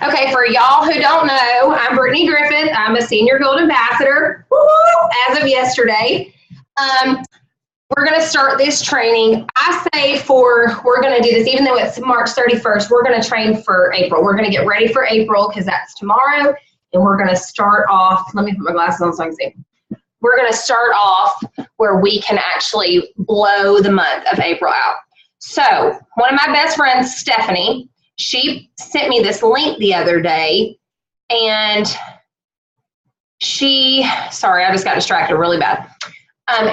Okay, for y'all who don't know, I'm Brittany Griffith. I'm a Senior Gold Ambassador as of yesterday. We're going to start this training. I say we're going to do this, even though it's March 31st, we're going to train for April. We're going to get ready for April because that's tomorrow. And we're going to start off, let me put my glasses on so I can see. We're going to start off where we can actually blow the month of April out. So one of my best friends, Stephanie, she sent me this link the other day, and sorry, I just got distracted really bad.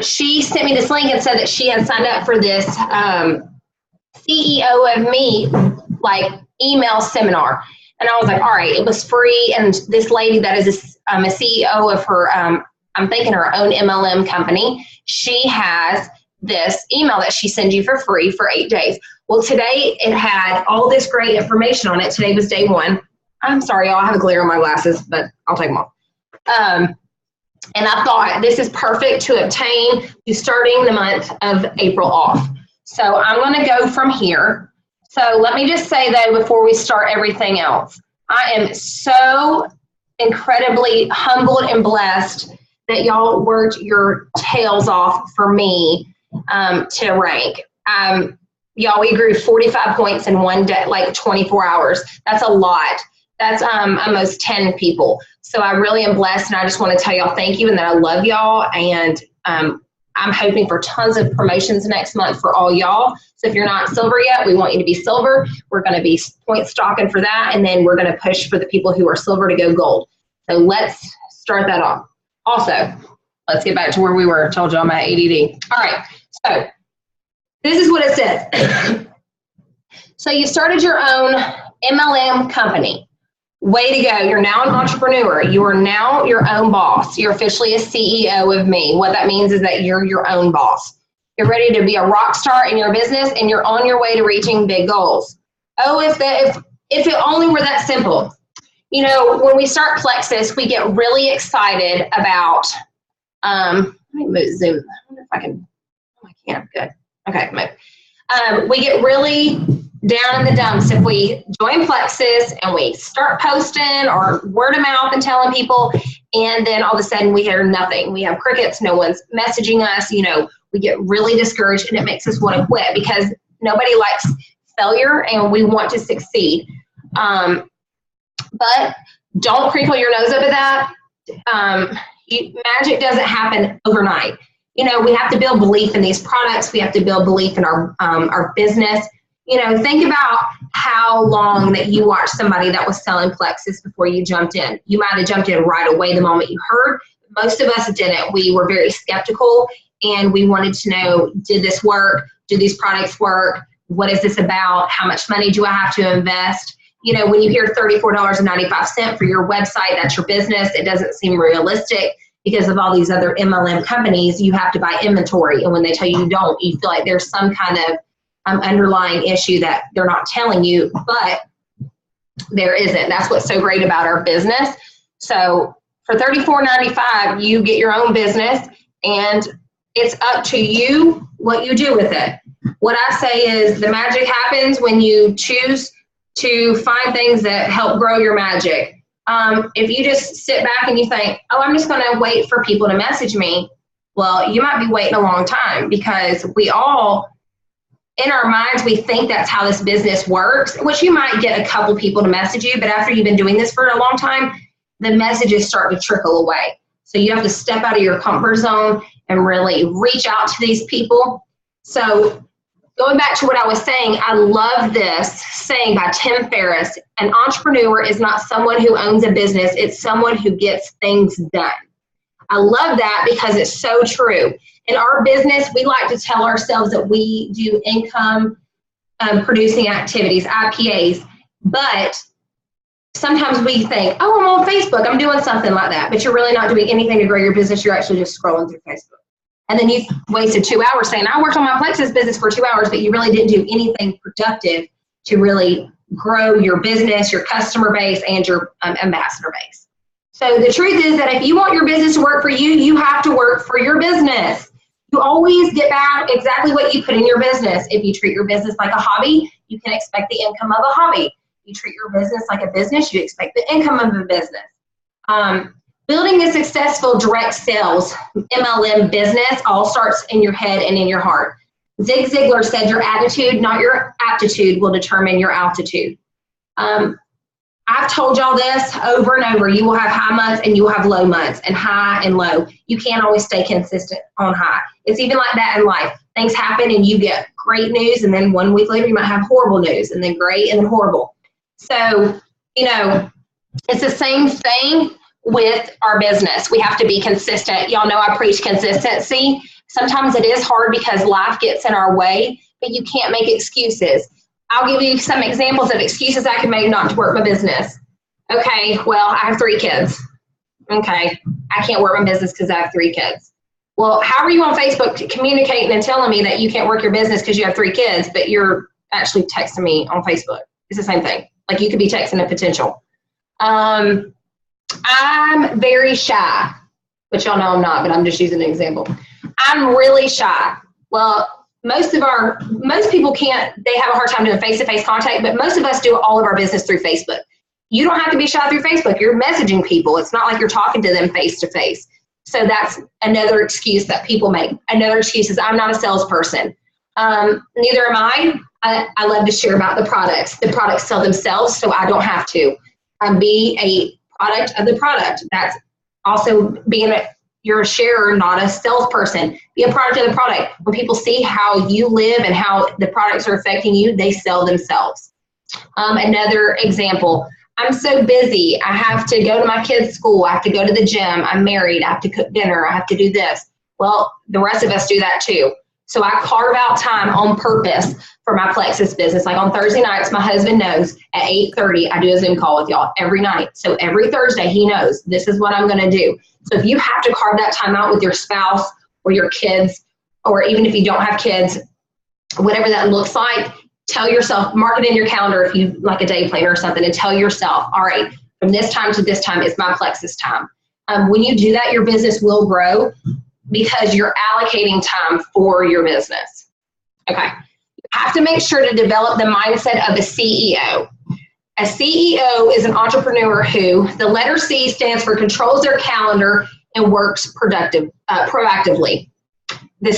She sent me this link and said that she had signed up for this CEO of Me email seminar. And I was like, all right, it was free. And this lady that is a CEO of her, I'm thinking her own MLM company, she has this email that she sends you for free for 8 days. Well, today it had all this great information on it. Today was day one. I'm sorry, y'all, I have a glare on my glasses, but I'll take them off. And I thought this is perfect to obtain to starting the month of April off. So I'm going to go from here. So let me just say, though, before we start everything else, I am so incredibly humbled and blessed that y'all worked your tails off for me to rank. Y'all, we grew 45 points in one day, 24 hours. That's a lot. That's almost 10 people. So I really am blessed, and I just want to tell y'all thank you and that I love y'all. And I'm hoping for tons of promotions next month for all y'all. So if you're not silver yet, we want you to be silver. We're going to be point stocking for that, and then we're going to push for the people who are silver to go gold. So let's start that off. Also, let's get back to where we were. I told you I'm at ADD. All right, so this is what it says. So you started your own MLM company. Way to go. You're now an entrepreneur. You are now your own boss. You're officially a CEO of Me. What that means is that you're your own boss. You're ready to be a rock star in your business, and you're on your way to reaching big goals. Oh, if it only were that simple. You know, when we start Plexus, we get really excited about, let me move Zoom. I wonder if I can, I can't, good. Okay, move. We get really down in the dumps if we join Plexus and we start posting or word of mouth and telling people, and then all of a sudden we hear nothing. We have crickets, no one's messaging us, we get really discouraged, and it makes us want to quit because nobody likes failure and we want to succeed. But don't crinkle your nose up at that. Magic doesn't happen overnight. We have to build belief in these products. We have to build belief in our business. Think about how long that you watched somebody that was selling Plexus before you jumped in. You might have jumped in right away the moment you heard. Most of us didn't. We were very skeptical, and we wanted to know, did this work? Do these products work? What is this about? How much money do I have to invest? When you hear $34.95 for your website, that's your business, it doesn't seem realistic because of all these other MLM companies. You have to buy inventory, and when they tell you you don't, you feel like there's some kind of underlying issue that they're not telling you, but there isn't. That's what's so great about our business. So for $34.95, you get your own business, and it's up to you what you do with it. What I say is the magic happens when you choose to find things that help grow your magic. If you just sit back and you think, oh, I'm just going to wait for people to message me, well, you might be waiting a long time, because we all, in our minds, we think that's how this business works, which you might get a couple people to message you, but after you've been doing this for a long time, the messages start to trickle away. So you have to step out of your comfort zone and really reach out to these people. So going back to what I was saying, I love this saying by Tim Ferriss: an entrepreneur is not someone who owns a business, it's someone who gets things done. I love that because it's so true. In our business, we like to tell ourselves that we do income producing activities, IPAs, but sometimes we think, oh, I'm on Facebook, I'm doing something like that, but you're really not doing anything to grow your business, you're actually just scrolling through Facebook. And then you've wasted 2 hours saying, I worked on my Plexus business for 2 hours, but you really didn't do anything productive to really grow your business, your customer base, and your ambassador base. So the truth is that if you want your business to work for you, you have to work for your business. You always get back exactly what you put in your business. If you treat your business like a hobby, you can expect the income of a hobby. You treat your business like a business, you expect the income of a business. Building a successful direct sales MLM business all starts in your head and in your heart. Zig Ziglar said your attitude, not your aptitude, will determine your altitude. I've told y'all this over and over. You will have high months and you will have low months, and high and low. You can't always stay consistent on high. It's even like that in life. Things happen and you get great news, and then 1 week later you might have horrible news, and then great and then horrible. So, you know, it's the same thing with our business. We have to be consistent. Y'all know I preach consistency. Sometimes it is hard because life gets in our way, but you can't make excuses. I'll give you some examples of excuses I can make not to work my business. Okay, well, I have 3 kids. Okay, I can't work my business because I have 3 kids. Well, how are you on Facebook communicating and telling me that you can't work your business because you have 3 kids, but you're actually texting me on Facebook? It's the same thing. Like, you could be texting a potential. I'm very shy, but y'all know I'm not, but I'm just using an example. I'm really shy. Well, most people can't, they have a hard time doing face-to-face contact, but most of us do all of our business through Facebook. You don't have to be shy through Facebook. You're messaging people. It's not like you're talking to them face-to-face. So that's another excuse that people make. Another excuse is I'm not a salesperson. Neither am I. I love to share about the products. The products sell themselves, so I don't have to. Be a product of the product. That's also you're a sharer, not a salesperson. Be a product of the product. When people see how you live and how the products are affecting you, they sell themselves. Another example, I'm so busy. I have to go to my kids' school. I have to go to the gym. I'm married. I have to cook dinner. I have to do this. Well, the rest of us do that too. So I carve out time on purpose for my Plexus business. Like on Thursday nights, my husband knows at 8:30, I do a Zoom call with y'all every night. So every Thursday, he knows this is what I'm going to do. So if you have to carve that time out with your spouse or your kids, or even if you don't have kids, whatever that looks like, tell yourself, mark it in your calendar if you like a day planner or something, and tell yourself, all right, from this time to this time is my Plexus time. When you do that, your business will grow because you're allocating time for your business. Okay. You have to make sure to develop the mindset of a CEO. A CEO is an entrepreneur who, the letter C stands for controls their calendar and works proactively. The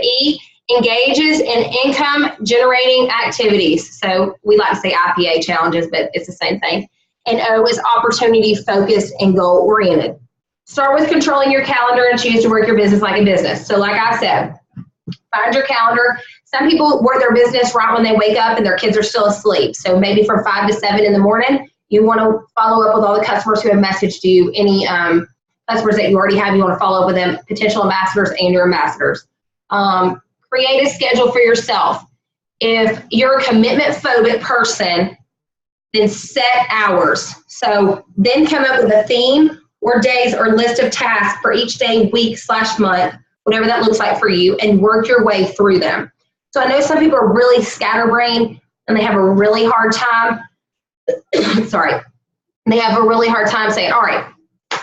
E engages in income generating activities. So we like to say IPA challenges, but it's the same thing. And O is opportunity focused and goal oriented. Start with controlling your calendar and choose to work your business like a business. So like I said, find your calendar. Some people work their business right when they wake up and their kids are still asleep. So maybe from 5 to 7 in the morning, you want to follow up with all the customers who have messaged you, any customers that you already have, you want to follow up with them, potential ambassadors and your ambassadors. Create a schedule for yourself. If you're a commitment phobic person, then set hours. So then come up with a theme or days or list of tasks for each day, week/month, whatever that looks like for you, and work your way through them. So I know some people are really scatterbrained and they have a really hard time. They have a really hard time saying, all right,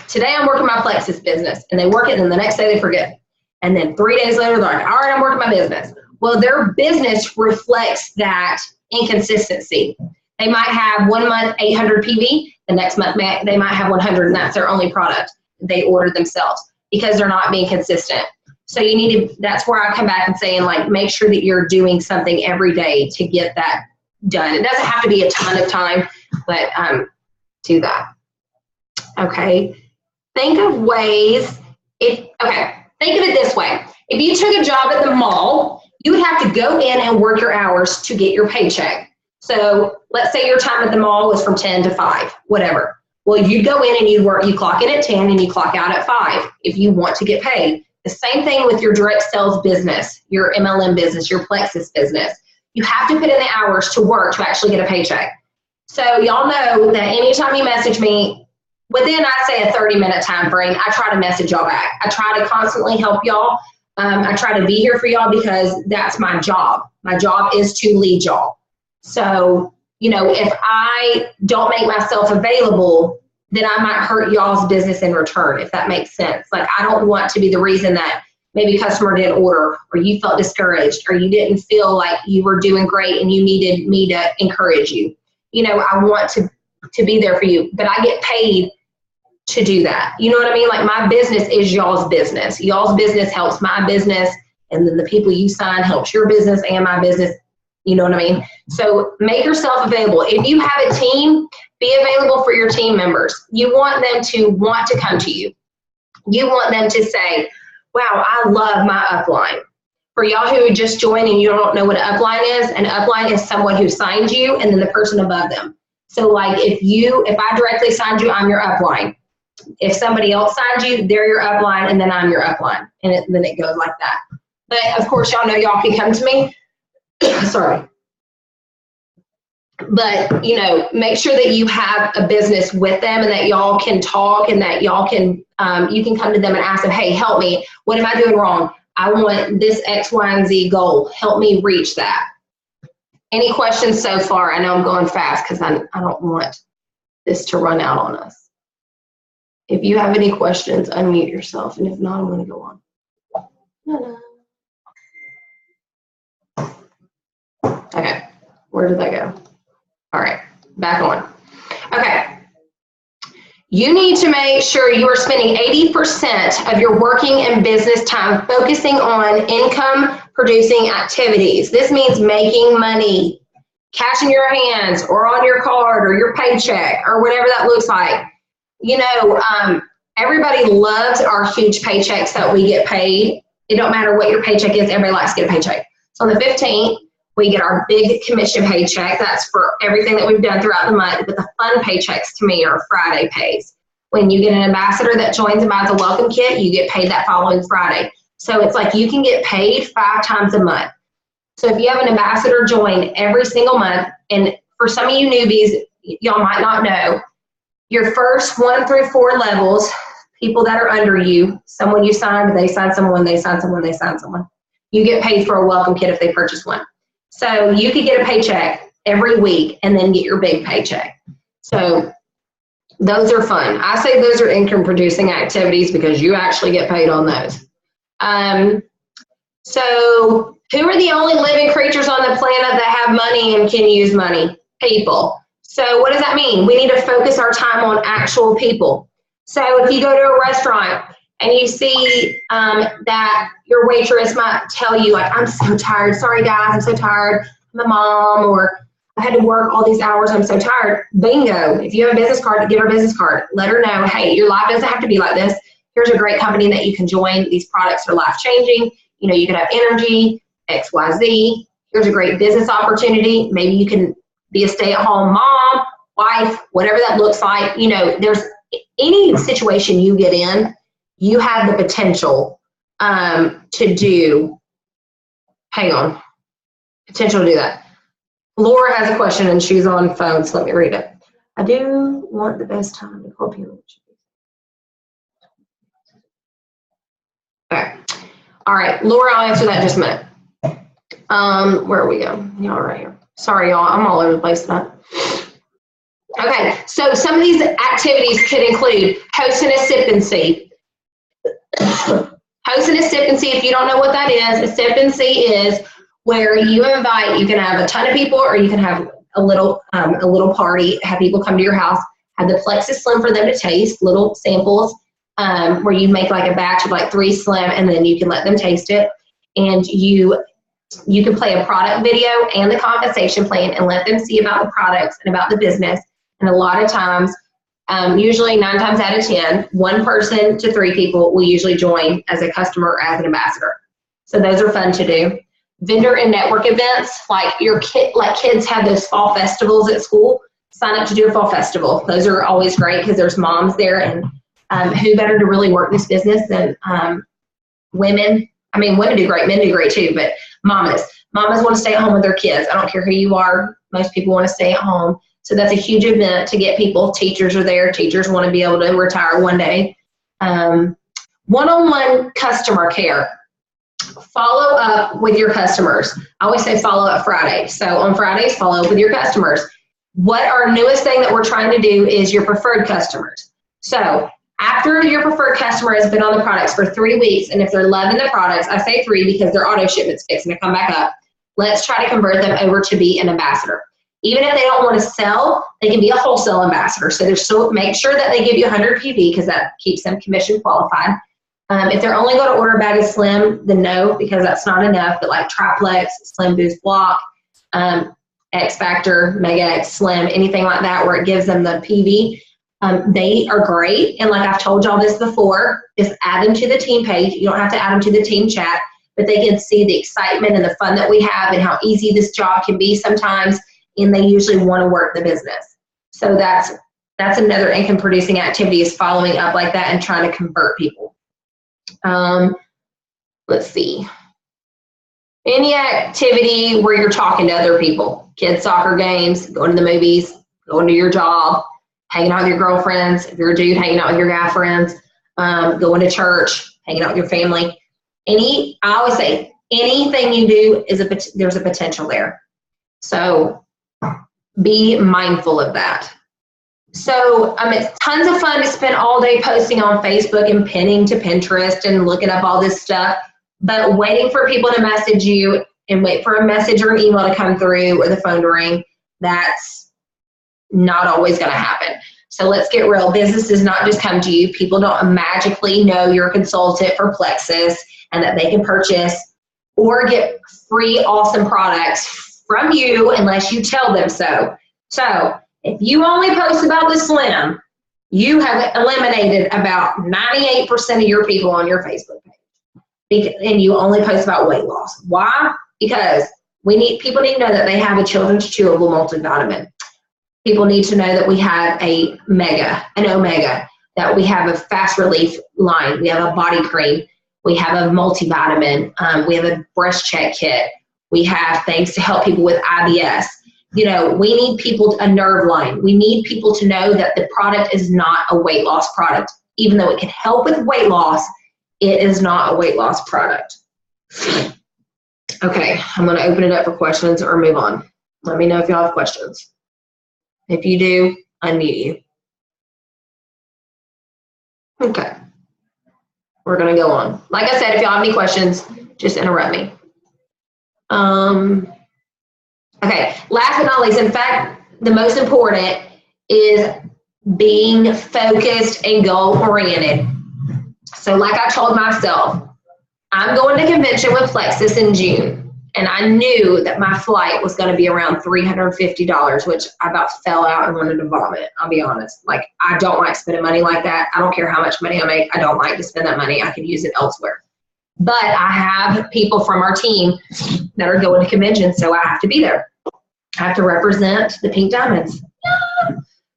today I'm working my Plexus business, and they work it, and then the next day they forget. And then 3 days later, they're like, all right, I'm working my business. Well, their business reflects that inconsistency. They might have 1 month 800 PV, the next month they might have 100, and that's their only product they ordered themselves because they're not being consistent. So you need to, that's where I come back and say, like, make sure that you're doing something every day to get that done. It doesn't have to be a ton of time, but do that. Okay. Think of ways, think of it this way. If you took a job at the mall, you would have to go in and work your hours to get your paycheck. So let's say your time at the mall was from 10 to 5, whatever. Well, you'd go in and you clock in at 10 and you clock out at 5 if you want to get paid. The same thing with your direct sales business, your MLM business, your Plexus business. You have to put in the hours to work to actually get a paycheck. So y'all know that anytime you message me, within, I'd say, a 30-minute time frame, I try to message y'all back. I try to constantly help y'all. I try to be here for y'all because that's my job. My job is to lead y'all. So, you know, if I don't make myself available, then I might hurt y'all's business in return, if that makes sense. Like, I don't want to be the reason that maybe a customer didn't order, or you felt discouraged, or you didn't feel like you were doing great and you needed me to encourage you. You know, I want to be there for you, but I get paid to do that. You know what I mean? Like, my business is y'all's business. Y'all's business helps my business, and then the people you sign helps your business and my business. You know what I mean? So make yourself available. If you have a team, be available for your team members. You want them to want to come to you. You want them to say, wow, I love my upline. For y'all who just joined and you don't know what an upline is, an upline is someone who signed you and then the person above them. So like if I directly signed you, I'm your upline. If somebody else signed you, they're your upline, and then I'm your upline. And then it goes like that. But of course, y'all know y'all can come to me. Sorry. But, you know, make sure that you have a business with them and that y'all can talk, and that y'all can, you can come to them and ask them, hey, help me. What am I doing wrong? I want this X, Y, and Z goal. Help me reach that. Any questions so far? I know I'm going fast because I don't want this to run out on us. If you have any questions, unmute yourself. And if not, I'm going to go on. No. Okay, where did that go? All right, back on. Okay, you need to make sure you are spending 80% of your working and business time focusing on income producing activities. This means making money, cash in your hands or on your card or your paycheck or whatever that looks like. You know, everybody loves our huge paychecks that we get paid. It don't matter what your paycheck is, everybody likes to get a paycheck. So on the 15th, we get our big commission paycheck. That's for everything that we've done throughout the month. But the fun paychecks to me are Friday pays. When you get an ambassador that joins and buys a welcome kit, you get paid that following Friday. So it's like you can get paid 5 times a month. So if you have an ambassador join every single month, and for some of you newbies, y'all might not know, your first 1 through 4 levels, people that are under you, someone you signed, they sign someone, they sign someone, they sign someone. You get paid for a welcome kit if they purchase one. So you could get a paycheck every week and then get your big paycheck. So those are fun. I say those are income producing activities because you actually get paid on those. So who are the only living creatures on the planet that have money and can use money? People. So what does that mean? We need to focus our time on actual people. So if you go to a restaurant and you see that your waitress might tell you, like, I'm so tired. Sorry, guys, I'm so tired. I'm a mom, or I had to work all these hours. I'm so tired. Bingo. If you have a business card, give her a business card. Let her know, hey, your life doesn't have to be like this. Here's a great company that you can join. These products are life-changing. You know, you can have energy, X, Y, Z. Here's a great business opportunity. Maybe you can be a stay-at-home mom, wife, whatever that looks like. You know, there's any situation you get in, you have the potential to do, potential to do that. Laura has a question and she's on phone, so let me read it. I do want the best time to help you. Okay. All right, Laura, I'll answer that in just a minute. Where are we going? Y'all right here. Sorry, y'all, I'm all over the place tonight. Okay, so some of these activities could include hosting a sip and see. Hosting a sip and see, if you don't know what that is, a sip and see is where you can have a ton of people, or you can have a little party, have people come to your house, have the Plexus Slim for them to taste, little samples, where you make like a batch of like 3 Slim, and then you can let them taste it. And you can play a product video and the compensation plan and let them see about the products and about the business. And a lot of times, usually 9 times out of 10, 1 person to 3 people will usually join as a customer or as an ambassador. So those are fun to do. Vendor and network events, like kids have those fall festivals at school. Sign up to do a fall festival. Those are always great because there's moms there, and who better to really work this business than women? I mean, women do great, men do great too, but mamas want to stay at home with their kids. I don't care who you are. Most people want to stay at home. So that's a huge event to get people. Teachers are there. Teachers want to be able to retire one day. One-on-one customer care. Follow up with your customers. I always say follow up Friday. So on Fridays, follow up with your customers. What our newest thing that we're trying to do is your preferred customers. So After your preferred customer has been on the products for 3 weeks, and if they're loving the products, I say 3 because their auto shipment's fixing to come back up, let's try to convert them over to be an ambassador. Even if they don't want to sell, they can be a wholesale ambassador. So they're still, make sure that they give you 100 PV because that keeps them commission qualified. If they're only going to order a bag of Slim, then no, because that's not enough. But like Triplex, Slim Boost Block, X Factor, Mega X Slim, anything like that where it gives them the PV, they are great. And like I've told y'all this before, just add them to the team page. You don't have to add them to the team chat, but they can see the excitement and the fun that we have and how easy this job can be sometimes. And they usually want to work the business. So that's another income producing activity, is following up like that and trying to convert people. Let's see. Any activity where you're talking to other people, kids' soccer games, going to the movies, going to your job, hanging out with your girlfriends. If you're a dude, hanging out with your guy friends, going to church, hanging out with your family. I always say anything you do there's a potential there. So be mindful of that. So it's tons of fun to spend all day posting on Facebook and pinning to Pinterest and looking up all this stuff, but waiting for people to message you and wait for a message or an email to come through or the phone to ring, that's not always going to happen. So let's get real. Business does not just come to you. People don't magically know you're a consultant for Plexus and that they can purchase or get free awesome products from you unless you tell them so. So if you only post about the Slim, you have eliminated about 98% of your people on your Facebook page. And you only post about weight loss. Why? Because people need to know that they have a children's chewable multivitamin. People need to know that we have an Omega, that we have a fast relief line. We have a body cream. We have a multivitamin. We have a breast check kit. We have things to help people with IBS. We need a nerve line. We need people to know that the product is not a weight loss product. Even though it can help with weight loss, it is not a weight loss product. Okay, I'm going to open it up for questions or move on. Let me know if y'all have questions. If you do, unmute you. Okay, we're going to go on. Like I said, if y'all have any questions, just interrupt me. Okay, last but not least, in fact, the most important is being focused and goal-oriented. So like I told myself, I'm going to convention with Plexus in June, and I knew that my flight was going to be around $350, which I about fell out and wanted to vomit, I'll be honest. Like, I don't like spending money like that. I don't care how much money I make. I don't like to spend that money. I could use it elsewhere. But I have people from our team that are going to conventions, so I have to be there. I have to represent the Pink Diamonds.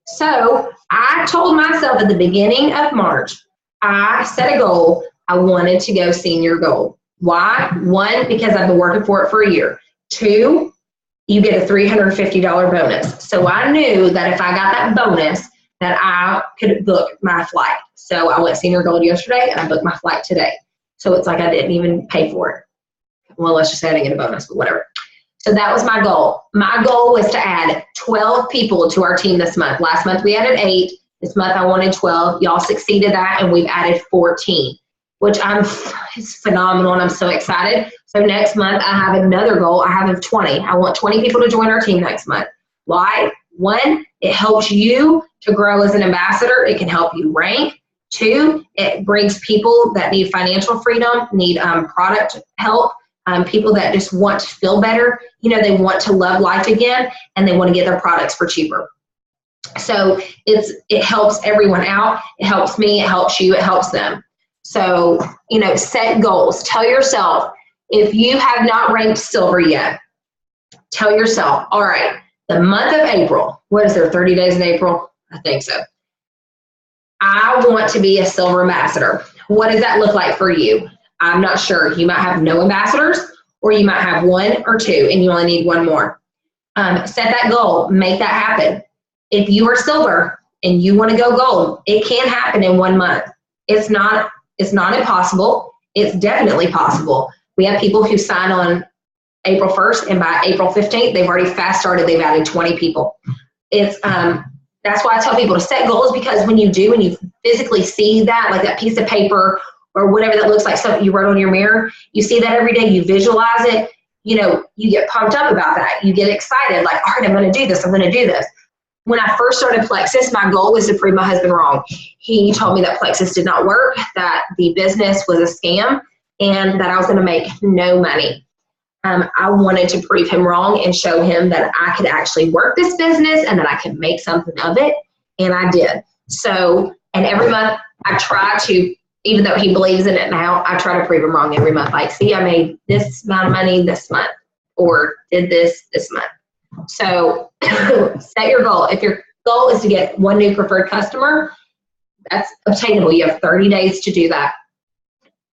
So I told myself at the beginning of March, I set a goal. I wanted to go senior gold. Why? 1, because I've been working for it for a year. 2, you get a $350 bonus. So I knew that if I got that bonus, that I could book my flight. So I went senior gold yesterday and I booked my flight today. So it's like I didn't even pay for it. Well, let's just say I didn't get a bonus, but whatever. So that was my goal. My goal was to add 12 people to our team this month. Last month we added 8. This month I wanted 12. Y'all succeeded that, and we've added 14, which it's phenomenal, and I'm so excited. So next month I have another goal. I have 20. I want 20 people to join our team next month. Why? 1, it helps you to grow as an ambassador. It can help you rank. 2, it brings people that need financial freedom, need product help, people that just want to feel better. They want to love life again, and they want to get their products for cheaper. So it helps everyone out. It helps me. It helps you. It helps them. So, set goals. Tell yourself, if you have not ranked silver yet, tell yourself, all right, the month of April, what is there, 30 days in April? I think so. I want to be a silver ambassador. What does that look like for you? I'm not sure. You might have no ambassadors, or you might have 1 or 2, and you only need 1 more. Set that goal. Make that happen. If you are silver and you want to go gold, it can happen in 1 month. It's not impossible. It's definitely possible. We have people who sign on April 1st, and by April 15th, they've already fast started. They've added 20 people. It's that's why I tell people to set goals, because when you do, and you physically see that, like that piece of paper or whatever that looks like something you wrote on your mirror, you see that every day, you visualize it, you know, you get pumped up about that. You get excited, like, all right, I'm going to do this. I'm going to do this. When I first started Plexus, my goal was to prove my husband wrong. He told me that Plexus did not work, that the business was a scam, and that I was going to make no money. I wanted to prove him wrong and show him that I could actually work this business and that I could make something of it. And I did. So, and every month I try to, even though he believes in it now, I try to prove him wrong every month. Like, see, I made this amount of money this month, or did this month. So set your goal. If your goal is to get 1 new preferred customer, that's obtainable. You have 30 days to do that.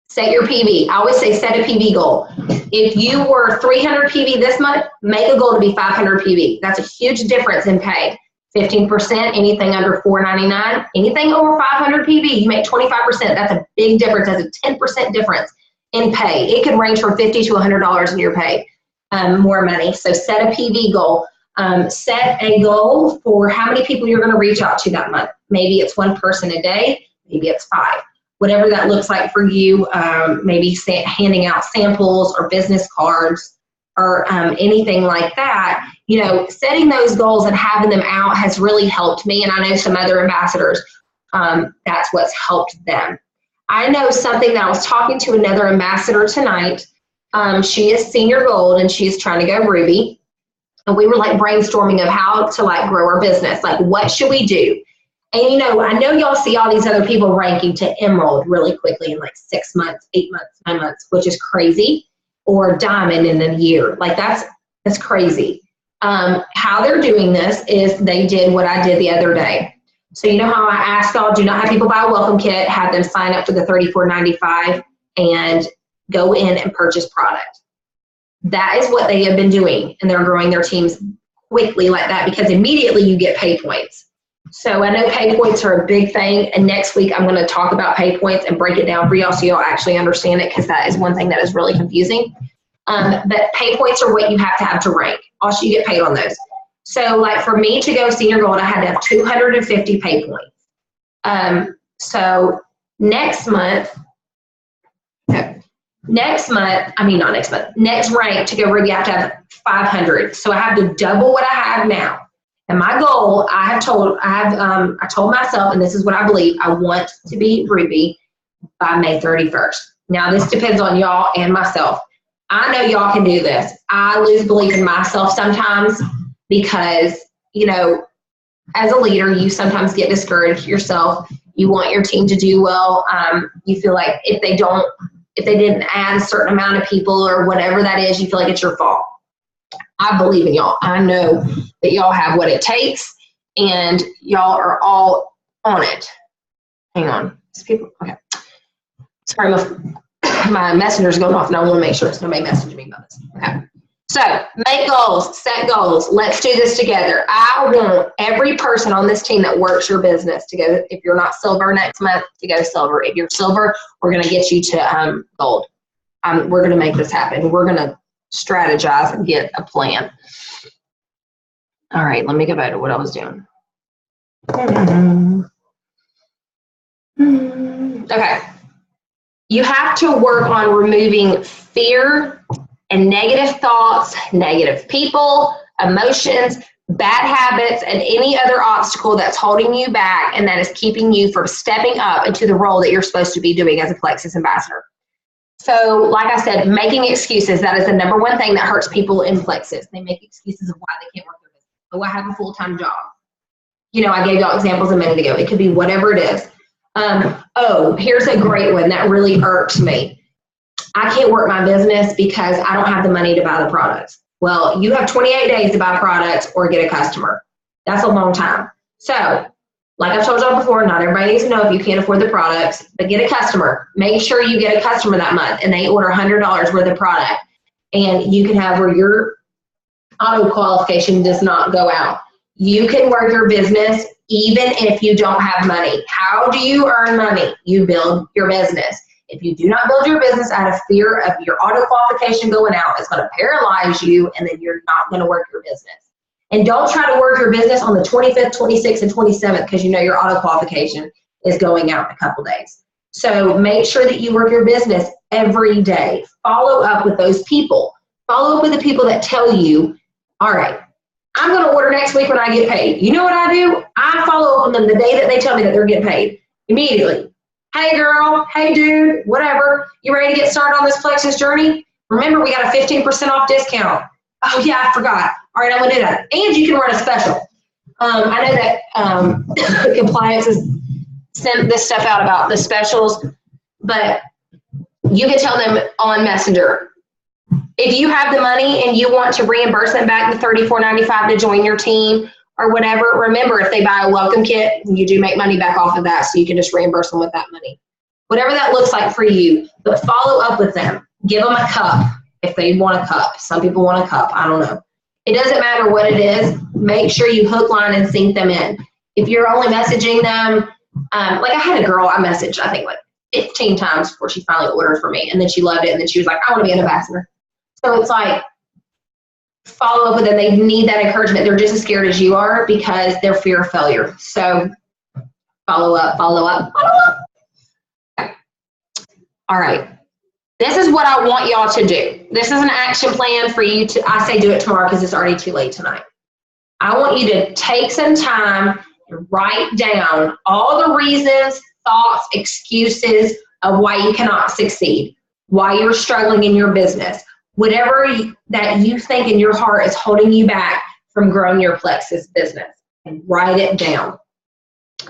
Set your PV. I always say set a PV goal. If you were 300 PV this month, make a goal to be 500 PV. That's a huge difference in pay. 15%, anything under $4.99, anything over 500 PV, you make 25%. That's a big difference. That's a 10% difference in pay. It can range from $50 to $100 in your pay, more money. So set a PV goal. Set a goal for how many people you're going to reach out to that month. Maybe it's 1 person a day. Maybe it's 5. Whatever that looks like for you, maybe handing out samples or business cards or anything like that. You know, setting those goals and having them out has really helped me, and I know some other ambassadors, that's what's helped them. I know something that I was talking to another ambassador tonight. She is senior gold and she's trying to go Ruby. And we were like brainstorming of how to like grow our business. Like, what should we do? And you know, I know y'all see all these other people ranking to emerald really quickly in like 6 months, 8 months, 9 months, which is crazy, or diamond in a year. Like that's crazy. How they're doing this is they did what I did the other day. So you know how I asked y'all, do not have people buy a welcome kit, have them sign up for the $34.95 and go in and purchase product. That is what they have been doing, and they're growing their teams quickly like that because immediately you get pay points. So I know pay points are a big thing, and next week I'm going to talk about pay points and break it down for y'all so y'all actually understand it, because that is one thing that is really confusing. But pay points are what you have to rank. Also, you get paid on those. So like for me to go senior gold, I had to have 250 pay points. So next rank to go Ruby, I have to have 500. So I have to double what I have now. And my goal, I told myself, and this is what I believe, I want to be Ruby by May 31st. Now this depends on y'all and myself. I know y'all can do this. I lose belief in myself sometimes because, you know, as a leader, you sometimes get discouraged yourself. You want your team to do well. You feel like if they didn't add a certain amount of people or whatever that is, you feel like it's your fault. I believe in y'all. I know that y'all have what it takes, and y'all are all on it. Hang on. Okay. Sorry, my messenger's going off, and I want to make sure it's nobody messaging me about this. Okay. So make goals, set goals. Let's do this together. I want every person on this team that works your business to go, if you're not silver next month, to go silver. If you're silver, we're going to get you to gold. We're going to make this happen. We're going to strategize and get a plan. All right, let me go back to what I was doing. Okay. You have to work on removing fear and negative thoughts, negative people, emotions, bad habits, and any other obstacle that's holding you back and that is keeping you from stepping up into the role that you're supposed to be doing as a Plexus ambassador. So, like I said, making excuses, that is the number one thing that hurts people in Plexus. They make excuses of why they can't work their business. Oh, I have a full-time job. You know, I gave y'all examples a minute ago. It could be whatever it is. Oh, here's a great one that really irks me. I can't work my business because I don't have the money to buy the products. Well, you have 28 days to buy products or get a customer. That's a long time. So, like I've told y'all before, not everybody needs to know if you can't afford the products, but get a customer. Make sure you get a customer that month and they order $100 worth of product. And you can have where your auto qualification does not go out. You can work your business even if you don't have money. How do you earn money? You build your business. If you do not build your business out of fear of your auto qualification going out, it's going to paralyze you, and then you're not going to work your business. And don't try to work your business on the 25th, 26th, and 27th because you know your auto qualification is going out in a couple days. So make sure that you work your business every day. Follow up with those people. Follow up with the people that tell you, all right, I'm going to order next week when I get paid. You know what I do? I follow up on them the day that they tell me that they're getting paid. Immediately. Hey girl, hey dude, whatever. You ready to get started on this Plexus journey? Remember, we got a 15% off discount. Oh yeah, I forgot. All right, I'm gonna do that. And you can run a special. I know that compliance has sent this stuff out about the specials, but you can tell them on Messenger. If you have the money and you want to reimburse them back the $34.95 to join your team or whatever, remember, if they buy a welcome kit, you do make money back off of that, so you can just reimburse them with that money. Whatever that looks like for you, but follow up with them. Give them a cup if they want a cup. Some people want a cup. I don't know. It doesn't matter what it is. Make sure you hook, line, and sink them in. If you're only messaging them, like I had a girl I messaged, I think like 15 times before she finally ordered for me, and then she loved it, and then she was like, I want to be an ambassador. So it's like, follow up with them. They need that encouragement. They're just as scared as you are because they're fear of failure. So follow up, follow up, follow up. Okay. All right. This is what I want y'all to do. This is an action plan for you to, I say do it tomorrow because it's already too late tonight. I want you to take some time and write down all the reasons, thoughts, excuses of why you cannot succeed, why you're struggling in your business, whatever that you think in your heart is holding you back from growing your Plexus business, and write it down.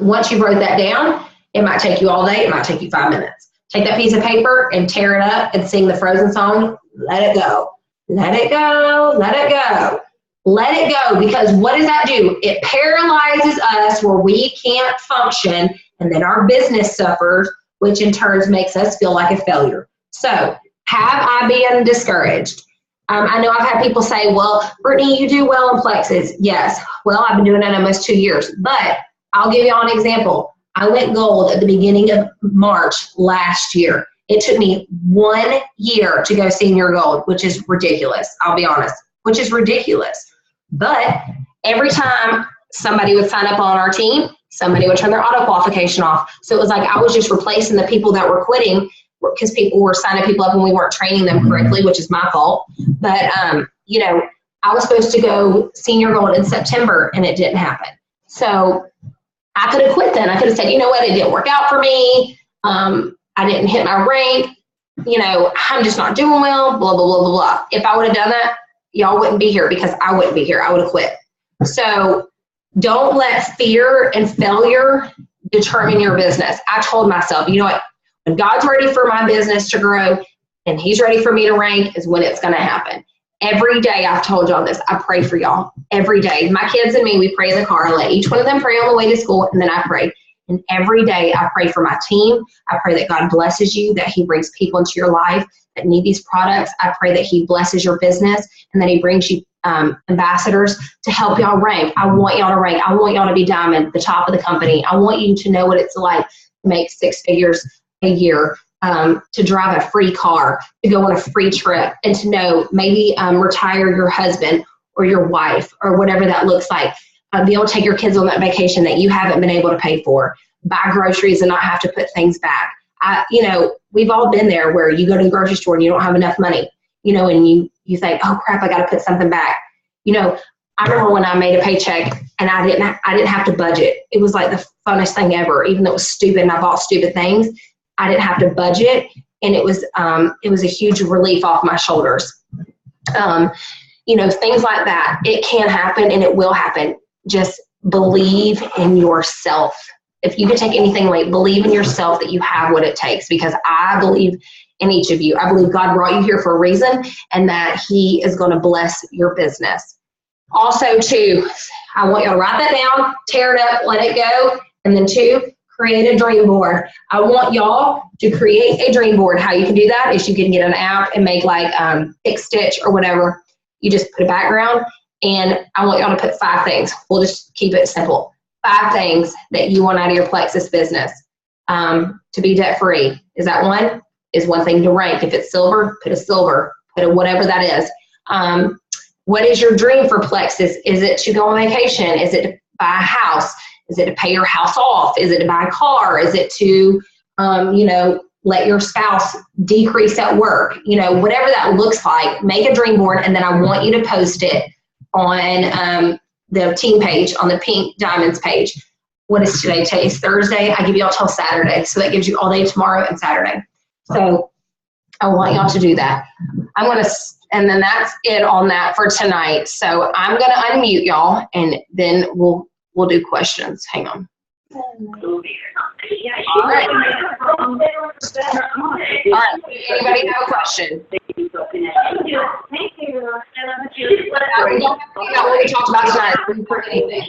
Once you wrote that down, it might take you all day, it might take you 5 minutes. Take that piece of paper and tear it up and sing the Frozen song, Let It Go. Let it go, let it go. Let it go, because what does that do? It paralyzes us where we can't function, and then our business suffers, which in turn makes us feel like a failure. So, have I been discouraged? I know I've had people say, well, Brittany, you do well in Plexus. Yes, well, I've been doing it almost 2 years, but I'll give you all an example. I went gold at the beginning of March last year. It took me 1 year to go senior gold, which is ridiculous. I'll be honest, which is ridiculous. But every time somebody would sign up on our team, somebody would turn their auto qualification off. So it was like I was just replacing the people that were quitting because people were signing people up and we weren't training them correctly, which is my fault. But, you know, I was supposed to go senior gold in September and it didn't happen. So I could have quit then. I could have said, you know what, it didn't work out for me. I didn't hit my rank. You know, I'm just not doing well, blah, blah, blah, blah, blah. If I would have done that, y'all wouldn't be here because I wouldn't be here. I would have quit. So don't let fear and failure determine your business. I told myself, you know what, when God's ready for my business to grow and he's ready for me to rank is when it's going to happen. Every day, I've told y'all this, I pray for y'all. Every day. My kids and me, we pray in the car. I let each one of them pray on the way to school, and then I pray. And every day, I pray for my team. I pray that God blesses you, that he brings people into your life that need these products. I pray that he blesses your business and that he brings you ambassadors to help y'all rank. I want y'all to rank. I want y'all to be diamond, the top of the company. I want you to know what it's like to make 6 figures a year. To drive a free car, to go on a free trip, and to know maybe retire your husband or your wife or whatever that looks like. Be able to take your kids on that vacation that you haven't been able to pay for. Buy groceries and not have to put things back. You know, we've all been there where you go to the grocery store and you don't have enough money, you know, and you think, oh crap, I got to put something back. You know, I remember when I made a paycheck and I didn't have to budget. It was like the funnest thing ever, even though it was stupid and I bought stupid things. I didn't have to budget, and it was a huge relief off my shoulders. You know, things like that. It can happen, and it will happen. Just believe in yourself. If you can take anything away, believe in yourself that you have what it takes, because I believe in each of you. I believe God brought you here for a reason, and that he is going to bless your business. Also, too, I want you to write that down, tear it up, let it go, and then 2, create a dream board. I want y'all to create a dream board. How you can do that is you can get an app and make like Fix Stitch or whatever. You just put a background, and I want y'all to put 5 things. We'll just keep it simple. 5 things that you want out of your Plexus business. To be debt free. Is that one? Is one thing to rank. If it's silver, put a silver. Put a whatever that is. What is your dream for Plexus? Is it to go on vacation? Is it to buy a house? Is it to pay your house off? Is it to buy a car? Is it to, let your spouse decrease at work? Whatever that looks like, make a dream board, and then I want you to post it on the team page, on the Pink Diamonds page. What is today? Today's Thursday. I give you all till Saturday. So that gives you all day tomorrow and Saturday. So I want y'all to do that. And then that's it on that for tonight. So I'm going to unmute y'all, and then we'll do questions. Hang on. All right. All right. Anybody have a question? Thank you. We don't have to do that what we talked about tonight. For anything.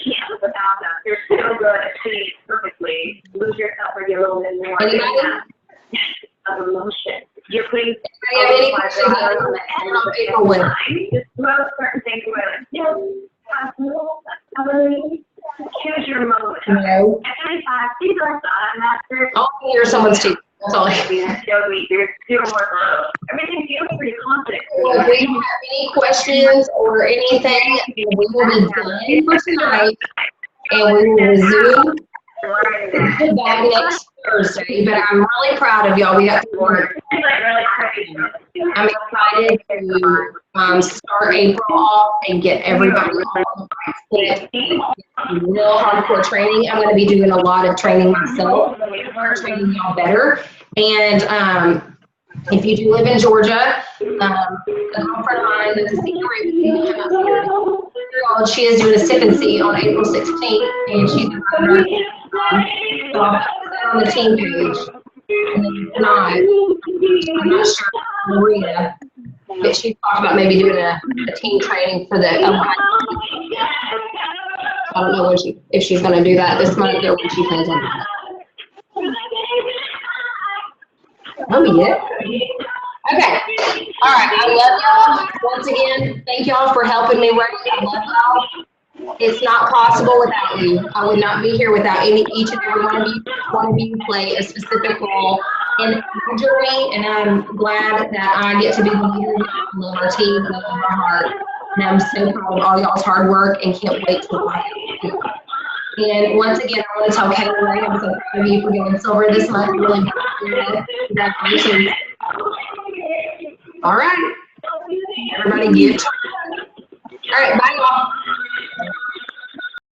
You're so good at sitting perfectly. Lose yourself or get a little bit more of emotion. You're putting have any questions on the end of April winter? Just throw certain things away. Choose your moment. No. I'll hear someone's teeth. That's all I have. Everything's pretty confident. If we have any questions or anything, we will be done for tonight, and we will resume back next Thursday. But I'm really proud of y'all. We got to work. I'm excited to start April off and get everybody on real hardcore training. I'm going to be doing a lot of training myself, training y'all better. And if you do live in Georgia, a girlfriend of mine that's a senior she is doing a sip and see on April 16th, and she's on the team page. And then I'm not sure, Maria, but she talked about maybe doing a team training for the I don't know if she's going to do that this month or when she plans on that. That'll be it. Okay. All right. I love y'all. Once again, thank y'all for helping me write. I love y'all. It's not possible without you. I would not be here without each and every one of you. One of you play a specific role in my journey, and I'm glad that I get to be the leader. I love our team, I love our heart, and I'm so proud of all y'all's hard work and can't wait to watch it. And once again, I want to tell Kayla, I'm so proud of you for getting silver this month. Really, congratulations. All right. Everybody get